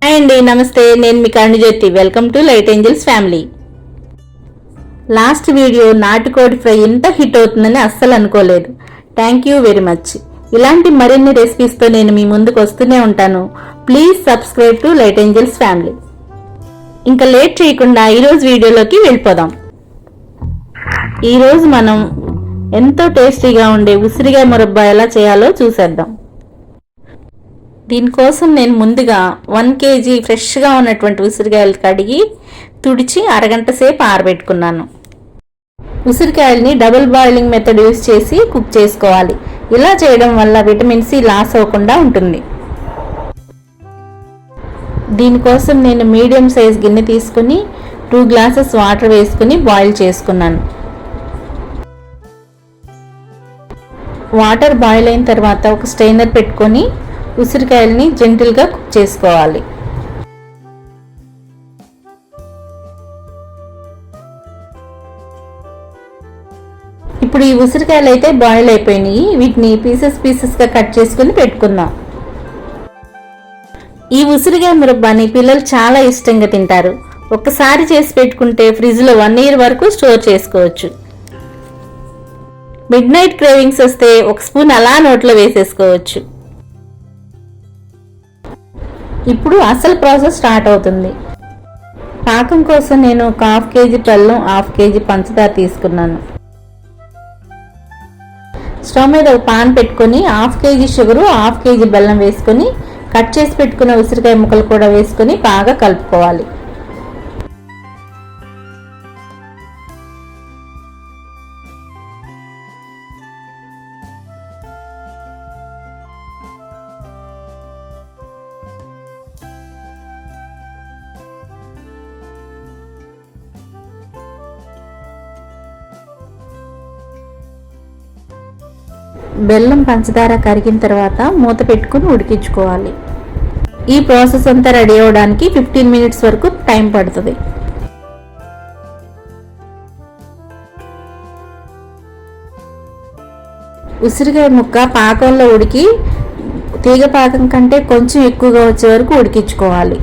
Hi అండి, నమస్తే. నేను మీ Karunajyothi. Welcome to light angels family. Last video నాటుకోడి ఫ్రై ఎంత హిట్ అవుతుందని అస్సలు అనుకోలేదు. Thank you very much. ఇలాంటి మరిన్ని రెసిపీస్తో నేను మీ ముందుకు వస్తూనే ఉంటాను. Please subscribe to light angels family. ఇంకా లేట్ చేయకుండా ఈరోజు వీడియోలోకి వెళ్ళిపోదాం. ఈరోజు మనం ఎంతో టేస్టీగా ఉండే ఉసిరికాయ మురబ్బా ఎలా చేయాలో చూసేద్దాం. దీనికోసం నేను ముందుగా 1 kg ఫ్రెష్గా ఉన్నటువంటి ఉసిరికాయలు కడిగి తుడిచి అరగంట సేపు ఆరబెట్టుకున్నాను. ఉసిరికాయల్ని డబుల్ బాయిలింగ్ మెథడ్ యూజ్ చేసి కుక్ చేసుకోవాలి. ఇలా చేయడం వల్ల విటమిన్ సి లాస్ అవ్వకుండా ఉంటుంది. దీనికోసం నేను మీడియం సైజ్ గిన్నె తీసుకుని 2 గ్లాసెస్ వాటర్ వేసుకుని బాయిల్ చేసుకున్నాను. వాటర్ బాయిల్ అయిన తర్వాత ఒక స్ట్రైనర్ పెట్టుకొని ఉసిరికాయల్ని జెంటిల్గా కుక్ చేసుకోవాలి. ఇప్పుడు ఈ ఉసిరికాయలు అయితే బాయిల్ అయిపోయినాయి. వీటిని పీసెస్గా కట్ చేసుకుని పెట్టుకుందాం. ఈ ఉసిరికాయ మురబ్బాని పిల్లలు చాలా ఇష్టంగా తింటారు. ఒక్కసారి చేసి పెట్టుకుంటే ఫ్రిడ్జ్లో 1 year వరకు స్టోర్ చేసుకోవచ్చు. మిడ్ నైట్ క్రేవింగ్స్ వస్తే 1 స్పూన్ అలా నోట్లో వేసేసుకోవచ్చు. ఇప్పుడు అసలు ప్రాసెస్ స్టార్ట్ అవుతుంది. పాకం కోసం నేను 1/2 kg బెల్లం, 1/2 kg పంచదార తీసుకున్నాను. స్టవ్ మీద ఒక పాన్ పెట్టుకొని 1/2 kg షుగరు, 1/2 kg బెల్లం వేసుకొని కట్ చేసి పెట్టుకున్న ఉసిరికాయ ముక్కలు కూడా వేసుకొని బాగా కలుపుకోవాలి. బెల్లం పంచదార కరిగిన తర్వాత మూత పెట్టుకుని ఉడికించుకోవాలి. ఈ ప్రాసెస్ అంతా రెడీ అవ్వడానికి 15 minutes వరకు టైం పడుతుంది. ఉసిరికాయ ముక్క పాకంలో ఉడికి తీగ పాకం కంటే కొంచెం ఎక్కువగా వచ్చే వరకు ఉడికించుకోవాలి.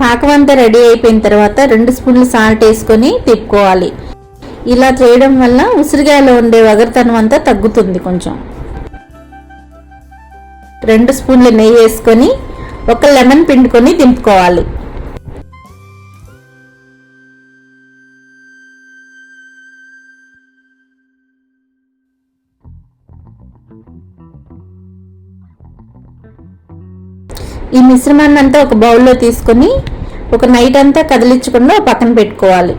పాకం అంతా రెడీ అయిపోయిన తర్వాత 2 స్పూన్లు సాల్ట్ వేసుకొని తిప్పుకోవాలి. ఇలా చేయడం వల్ల ఉసిరికాయలో ఉండే వగరతనం అంతా తగ్గుతుంది. కొంచెం 2 స్పూన్లు నెయ్యి వేసుకొని ఒక లెమన్ పిండుకొని దింపుకోవాలి. ఈ మిశ్రమాన్ని అంతా ఒక బౌల్లో తీసుకొని ఒక నైట్ అంతా కదిలించకుండా పక్కన పెట్టుకోవాలి.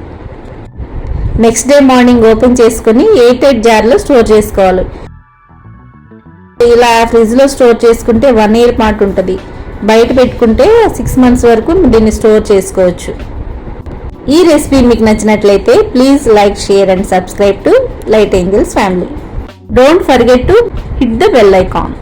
నెక్స్ట్ డే మార్నింగ్ ఓపెన్ చేసుకొని 8 జార్లో స్టోర్ చేసుకోవాలి. ఇలా ఫ్రిడ్జ్లో స్టోర్ చేసుకుంటే 1 year పాటు ఉంటుంది. బయట పెట్టుకుంటే 6 months వరకు దీన్ని స్టోర్ చేసుకోవచ్చు. ఈ రెసిపీ మీకు నచ్చినట్లయితే please like, share and subscribe to light angels family. Don't forget to hit the bell icon.